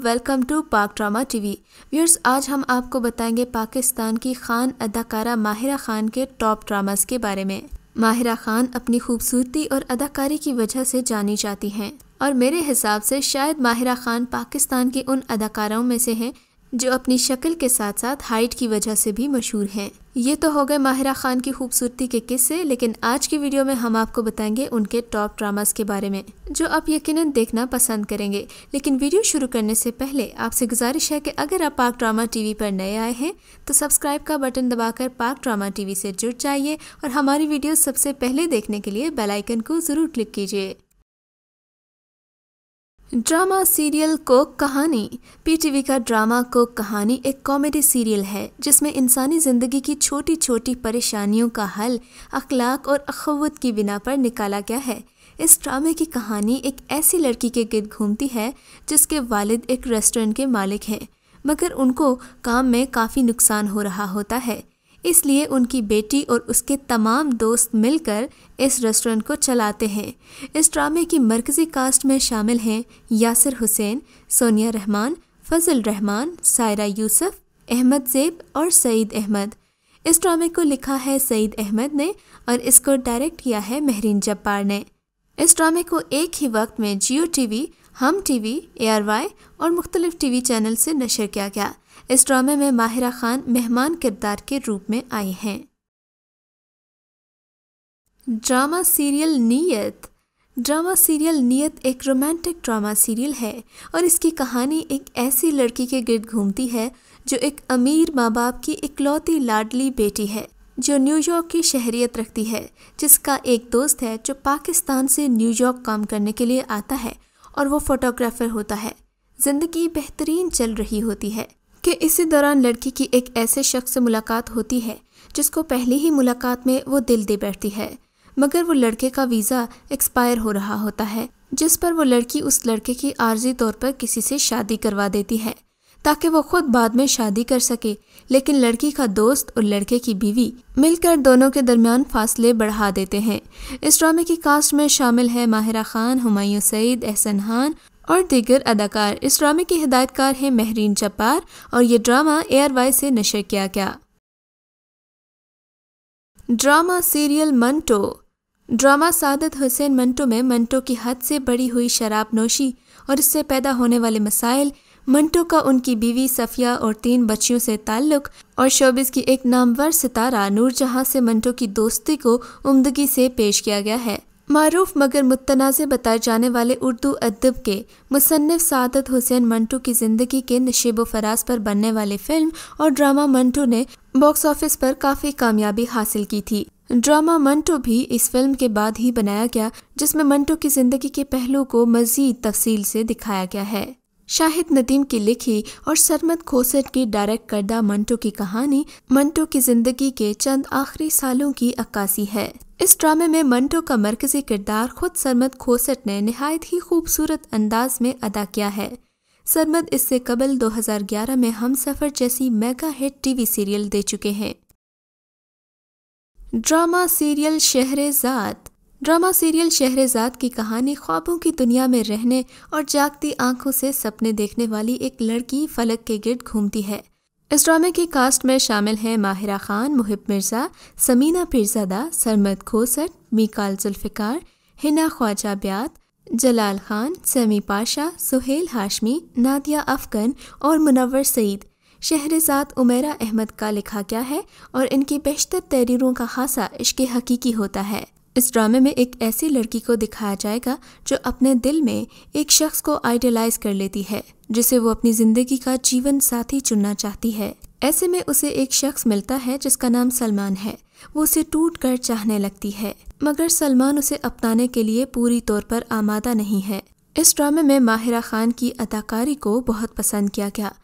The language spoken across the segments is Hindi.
वेलकम टू पाक ड्रामा टीवी। व्यूअर्स, आज हम आपको बताएंगे पाकिस्तान की खान अदाकारा माहिरा खान के टॉप ड्रामास के बारे में। माहिरा खान अपनी खूबसूरती और अदाकारी की वजह से जानी जाती हैं और मेरे हिसाब से शायद माहिरा खान पाकिस्तान की उन अदाकाराओं में से हैं जो अपनी शक्ल के साथ साथ हाइट की वजह से भी मशहूर हैं। ये तो हो गए माहिरा खान की खूबसूरती के किस्से, लेकिन आज की वीडियो में हम आपको बताएंगे उनके टॉप ड्रामास के बारे में जो आप यकीनन देखना पसंद करेंगे। लेकिन वीडियो शुरू करने से पहले आपसे गुजारिश है कि अगर आप पाक ड्रामा टीवी पर नए आए हैं तो सब्सक्राइब का बटन दबाकर पाक ड्रामा टीवी से जुड़ जाइए और हमारी वीडियो सबसे पहले देखने के लिए बेल आइकन को जरूर क्लिक कीजिए। ड्रामा सीरियल कोक कहानी। पीटीवी का ड्रामा कोक कहानी एक कॉमेडी सीरियल है जिसमें इंसानी ज़िंदगी की छोटी छोटी परेशानियों का हल अखलाक और अखवत की बिना पर निकाला गया है। इस ड्रामे की कहानी एक ऐसी लड़की के गिर्द घूमती है जिसके वालिद एक रेस्टोरेंट के मालिक हैं, मगर उनको काम में काफ़ी नुकसान हो रहा होता है। इसलिए उनकी बेटी और उसके तमाम दोस्त मिलकर इस रेस्टोरेंट को चलाते हैं। इस ड्रामे की मरकज़ी कास्ट में शामिल हैं यासिर हुसैन, सोनिया रहमान, फजल रहमान, सायरा यूसुफ, अहमद ज़ेब और सईद अहमद। इस ड्रामे को लिखा है सईद अहमद ने और इसको डायरेक्ट किया है महरीन जब्बार ने। इस ड्रामे को एक ही वक्त में जियो टीवी, हम टीवी, ARY और मुख्तलिफ टीवी चैनल से नशर किया गया। इस ड्रामे में माहिरा खान मेहमान किरदार के रूप में आई हैं। ड्रामा सीरियल नीयत। ड्रामा सीरियल नीयत एक रोमांटिक ड्रामा सीरियल है और इसकी कहानी एक ऐसी लड़की के गिर्द घूमती है जो एक अमीर माँ बाप की इकलौती लाडली बेटी है जो न्यूयॉर्क की शहरियत रखती है, जिसका एक दोस्त है जो पाकिस्तान से न्यूयॉर्क काम करने के लिए आता है और वो फोटोग्राफर होता है। जिंदगी बेहतरीन चल रही होती है कि इसी दौरान लड़की की एक ऐसे शख्स से मुलाकात होती है जिसको पहली ही मुलाकात में वो दिल दे बैठती है, मगर वो लड़के का वीज़ा एक्सपायर हो रहा होता है, जिस पर वो लड़की उस लड़के की आर्जी तौर पर किसी से शादी करवा देती है ताकि वो खुद बाद में शादी कर सके। लेकिन लड़की का दोस्त और लड़के की बीवी मिलकर दोनों के दरमियान फासले बढ़ा देते हैं। इस ड्रामे की कास्ट में शामिल है माहिरा खान, हुमायूं सईद, एहसन खान और दीगर अदाकार। इस ड्रामे की हिदायतकार हैं महरीन जब्बार और ये ड्रामा ARY से नशर किया गया। Drama serial Manto. ड्रामा सादत हुसैन मंटो में मंटो की हद से बढ़ी हुई शराब नोशी और इससे पैदा होने वाले मसाइल, मंटो का उनकी बीवी सफिया और 3 बच्चियों से ताल्लुक और शोबिस की एक नामवर सितारा नूरजहां से मंटो की दोस्ती को उम्दगी से पेश किया गया है। मारूफ मगर मुतनाज़े बताए जाने वाले उर्दू अदब के मुसन्निफ सादत हुसैन मंटो की ज़िंदगी के नशेब व फराज पर बनने वाली फिल्म और ड्रामा मंटो ने बॉक्स ऑफिस पर काफ़ी कामयाबी हासिल की थी। ड्रामा मंटो भी इस फिल्म के बाद ही बनाया गया जिसमें मंटो की ज़िंदगी के पहलू को मज़ीद तफसील से दिखाया गया है। शाहिद नदीम की लिखी और सरमद खोसट की डायरेक्ट करदा मंटो की कहानी मंटो की जिंदगी के चंद आखिरी सालों की अक्कासी है। इस ड्रामे में मंटो का मरकजी किरदार खुद सरमद खोसट ने निहायत ही खूबसूरत अंदाज में अदा किया है। सरमद इससे कबल 2011 में हमसफर जैसी मेगा हिट टीवी सीरियल दे चुके हैं। Drama serial Shehrzad. Drama serial Shehrzad की कहानी ख्वाबों की दुनिया में रहने और जागती आंखों से सपने देखने वाली एक लड़की फलक के गिर्द घूमती है। इस ड्रामे की कास्ट में शामिल हैं माहिरा खान, मुहिब मिर्ज़ा, समीना पीरज़ादा, सरमद खोसट, मीकाल जुल्फ़िकार, हिना ख्वाजा ब्यात, जलाल खान, समी पाशा, सुहेल हाशमी, नादिया अफ़गन और मुनव्वर सईद। शहरेज़ाद उमेरा अहमद का लिखा गया है और इनकी बेशतर तहरीरों का खासा इश्क़ हकीकी होता है। इस ड्रामे में एक ऐसी लड़की को दिखाया जाएगा जो अपने दिल में एक शख्स को आइडियलाइज कर लेती है जिसे वो अपनी ज़िंदगी का जीवन साथी चुनना चाहती है। ऐसे में उसे एक शख्स मिलता है जिसका नाम सलमान है। वो उसे टूट कर चाहने लगती है, मगर सलमान उसे अपनाने के लिए पूरी तौर पर आमादा नहीं है। इस ड्रामे में माहिरा खान की अदाकारी को बहुत पसंद किया गया।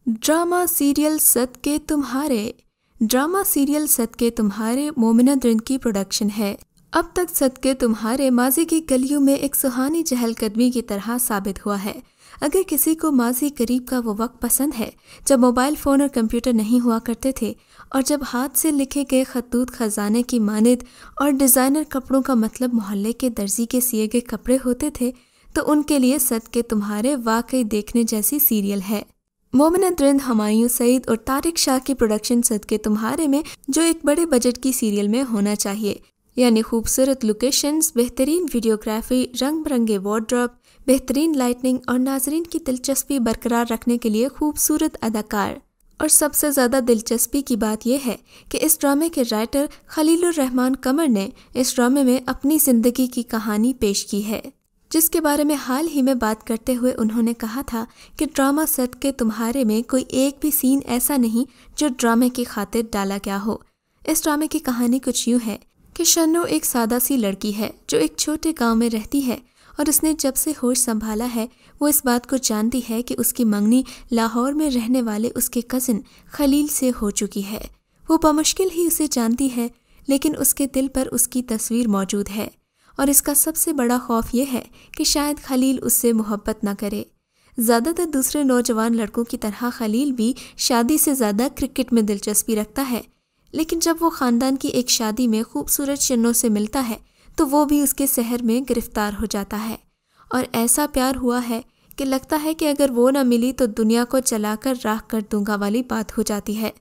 ड्रामा सीरियल सदके तुम्हारे। ड्रामा सीरियल सदके तुम्हारे मोमिना द्रिंद की प्रोडक्शन है। अब तक सदके तुम्हारे माजी की गलियों में एक सुहानी चहलकदमी की तरह साबित हुआ है। अगर किसी को माजी करीब का वो वक्त पसंद है जब मोबाइल फ़ोन और कंप्यूटर नहीं हुआ करते थे और जब हाथ से लिखे गए खतूत खजाने की मानिद और डिज़ाइनर कपड़ों का मतलब मोहल्ले के दर्जी के सिए गए कपड़े होते थे, तो उनके लिए सदके तुम्हारे वाकई देखने जैसी सीरियल है। मोमिनत रिंद, हुमायूं सईद और तारिक शाह की प्रोडक्शन सदके तुम्हारे में जो एक बड़े बजट की सीरियल में होना चाहिए, यानी खूबसूरत लोकेशंस, बेहतरीन वीडियोग्राफी, रंग बिरंगे वार्डरोब, बेहतरीन लाइटनिंग और नाजरीन की दिलचस्पी बरकरार रखने के लिए खूबसूरत अदाकार। और सबसे ज़्यादा दिलचस्पी की बात यह है कि इस ड्रामे के राइटर खलीलुर रहमान कमर ने इस ड्रामे में अपनी ज़िंदगी की कहानी पेश की है, जिसके बारे में हाल ही में बात करते हुए उन्होंने कहा था कि ड्रामा सदके तुम्हारे में कोई एक भी सीन ऐसा नहीं जो ड्रामे की खातिर डाला गया हो। इस ड्रामे की कहानी कुछ यूँ है कि शन्नो एक सादा सी लड़की है जो एक छोटे गांव में रहती है और उसने जब से होश संभाला है वो इस बात को जानती है कि उसकी मंगनी लाहौर में रहने वाले उसके कज़न खलील से हो चुकी है। वो बमुश्किल ही उसे जानती है, लेकिन उसके दिल पर उसकी तस्वीर मौजूद है और इसका सबसे बड़ा खौफ ये है कि शायद खलील उससे मोहब्बत न करे। ज़्यादातर दूसरे नौजवान लड़कों की तरह खलील भी शादी से ज़्यादा क्रिकेट में दिलचस्पी रखता है, लेकिन जब वो ख़ानदान की एक शादी में खूबसूरत शन्नो से मिलता है तो वो भी उसके सहर में गिरफ्तार हो जाता है और ऐसा प्यार हुआ है कि लगता है कि अगर वो न मिली तो दुनिया को जलाकर राख कर दूंगा वाली बात हो जाती है।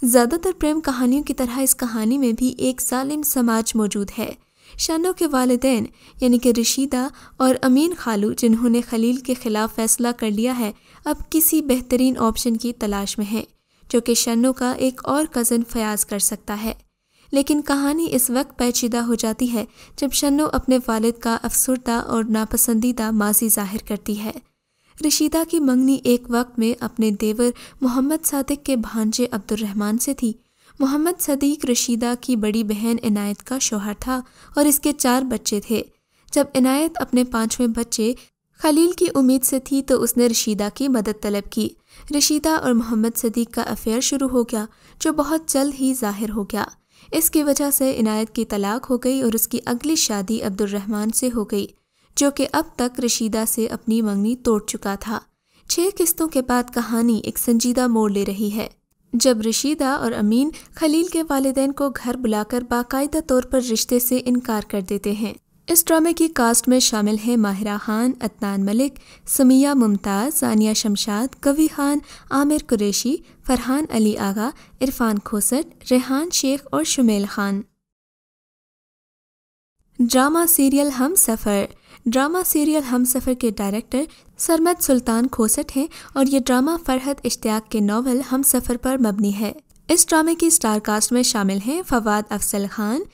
ज़्यादातर प्रेम कहानियों की तरह इस कहानी में भी एक जालिम समाज मौजूद है। शन्नो के वालिदैन यानी कि रशीदा और अमीन खालू, जिन्होंने खलील के खिलाफ फैसला कर लिया है, अब किसी बेहतरीन ऑप्शन की तलाश में हैं जो कि शन्नो का एक और कज़न फयाज कर सकता है। लेकिन कहानी इस वक्त पेचीदा हो जाती है जब शन्नो अपने वालिद का अफसरदा और नापसंदीदा माजी जाहिर करती है। रशीदा की मंगनी एक वक्त में अपने देवर मोहम्मद सादिक के भांजे अब्दुर्रहमान से थी। मोहम्मद सदीक रशीदा की बड़ी बहन इनायत का शौहर था और इसके 4 बच्चे थे। जब इनायत अपने 5वें बच्चे खलील की उम्मीद से थी तो उसने रशीदा की मदद तलब की। रशीदा और मोहम्मद सदीक का अफेयर शुरू हो गया जो बहुत जल्द ही जाहिर हो गया। इसकी वजह से इनायत की तलाक हो गई और उसकी अगली शादी अब्दुर्रहमान से हो गई, जो कि अब तक रशीदा से अपनी मंगनी तोड़ चुका था। 6 किस्तों के बाद कहानी एक संजीदा मोड़ ले रही है जब रशीदा और अमीन खलील के वालिदैन को घर बुलाकर बाकायदा तौर पर रिश्ते से इनकार कर देते हैं। इस ड्रामे की कास्ट में शामिल हैं माहिरा खान, अदनान मलिक, समिया मुमताज़, सानिया शमशाद, कवी खान, आमिर कुरैशी, फरहान अली आगा, इरफान खोसट, रेहान शेख और शुमेल खान। ड्रामा सीरियल हमसफ़र के डायरेक्टर सरमद सुल्तान खोसट हैं और ये ड्रामा फरहत इश्तियाक के नावल हमसफ़र पर मबनी है। इस ड्रामे की स्टार कास्ट में शामिल हैं फवाद अफजल खान,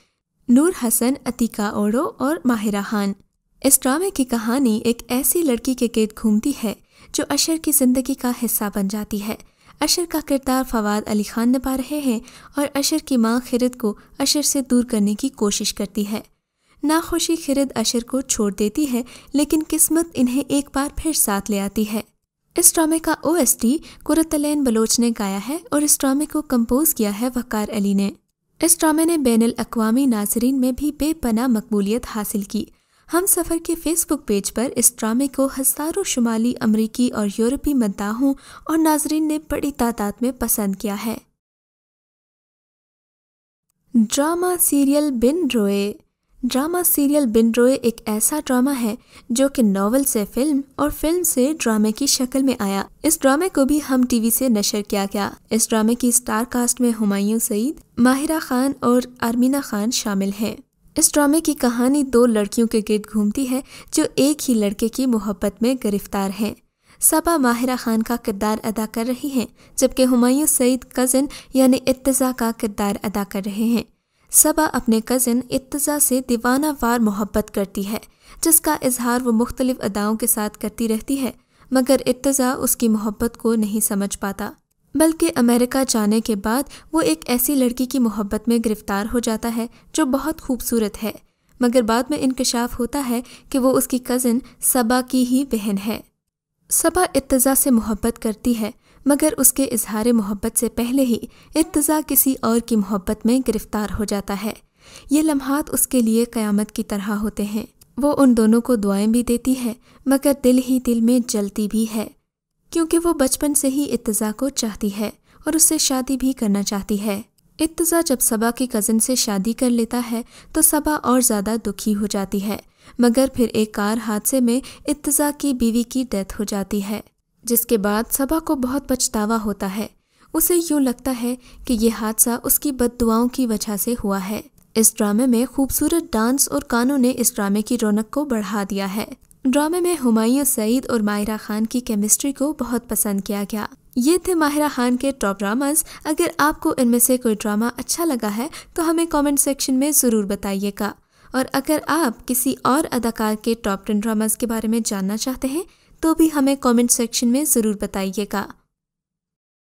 नूर हसन, अतीका ओडो और माहिरा खान। इस ड्रामे की कहानी एक ऐसी लड़की के गिर्द घूमती है जो अशर की ज़िंदगी का हिस्सा बन जाती है। अशर का किरदार फवाद अली खान निभा रहे हैं और अशर की माँ खिरद को अशर से दूर करने की कोशिश करती है। नाखुशी खिरद अशर को छोड़ देती है, लेकिन किस्मत इन्हें एक बार फिर साथ ले आती है। इस ड्रामे का OST कुरतलैन बलोच ने गाया है और इस ड्रामे को कंपोज किया है वकार अली ने। इस ड्रामे ने बैनुल अक़वामी नाज़रीन में भी बेपनाह मकबूलियत हासिल की। हमसफ़र के फेसबुक पेज पर इस ड्रामे को हज़ारों शुमाली अमरीकी और यूरोपी मद्दाहों और नाज़रीन ने बड़ी तादाद में पसंद किया है। ड्रामा सीरियल बिन रोए एक ऐसा ड्रामा है जो कि नॉवल से फिल्म और फिल्म से ड्रामे की शक्ल में आया। इस ड्रामे को भी हम टीवी से नशर किया गया। इस ड्रामे की स्टार कास्ट में हुमायूं सईद, माहिरा खान और आर्मीना खान शामिल हैं। इस ड्रामे की कहानी 2 लड़कियों के गिर्द घूमती है जो एक ही लड़के की मोहब्बत में गिरफ्तार हैं। सबा माहिरा खान का किरदार अदा कर रही हैं, जबकि हुमायूं सईद कज़न यानी इत्तज़ा का किरदार अदा कर रहे हैं। सबा अपने कज़न इत्तज़ा से दीवाना वार मोहब्बत करती है, जिसका इजहार वो मुख्तलिफ अदाओं के साथ करती रहती है, मगर इत्तज़ा उसकी मोहब्बत को नहीं समझ पाता। बल्कि अमेरिका जाने के बाद वो एक ऐसी लड़की की मोहब्बत में गिरफ्तार हो जाता है जो बहुत खूबसूरत है, मगर बाद में इंकशाफ होता है कि वो उसकी कज़न सबा की ही बहन है। सबा इत्तज़ा से मोहब्बत करती है, मगर उसके इजहार मोहब्बत से पहले ही इत्तज़ा किसी और की मोहब्बत में गिरफ्तार हो जाता है। ये लम्हात उसके लिए क़यामत की तरह होते हैं। वो उन दोनों को दुआएं भी देती है, मगर दिल ही दिल में जलती भी है, क्योंकि वो बचपन से ही इत्तज़ा को चाहती है और उससे शादी भी करना चाहती है। इत्तज़ा जब सबा की कज़न से शादी कर लेता है तो सबा और ज़्यादा दुखी हो जाती है। मगर फिर एक कार हादसे में इत्तजा की बीवी की डेथ हो जाती है, जिसके बाद सबा को बहुत पछतावा होता है। उसे यूं लगता है कि ये हादसा उसकी बद्दुआओं की वजह से हुआ है। इस ड्रामे में खूबसूरत डांस और गानों ने इस ड्रामे की रौनक को बढ़ा दिया है। ड्रामे में हुमायूं सईद और माहिरा खान की केमिस्ट्री को बहुत पसंद किया गया। ये थे माहिरा खान के टॉप ड्रामास। अगर आपको इनमें से कोई ड्रामा अच्छा लगा है तो हमें कमेंट सेक्शन में ज़रूर बताइएगा। और अगर आप किसी और अदाकार के टॉप 10 ड्रामास के बारे में जानना चाहते हैं तो भी हमें कमेंट सेक्शन में ज़रूर बताइएगा।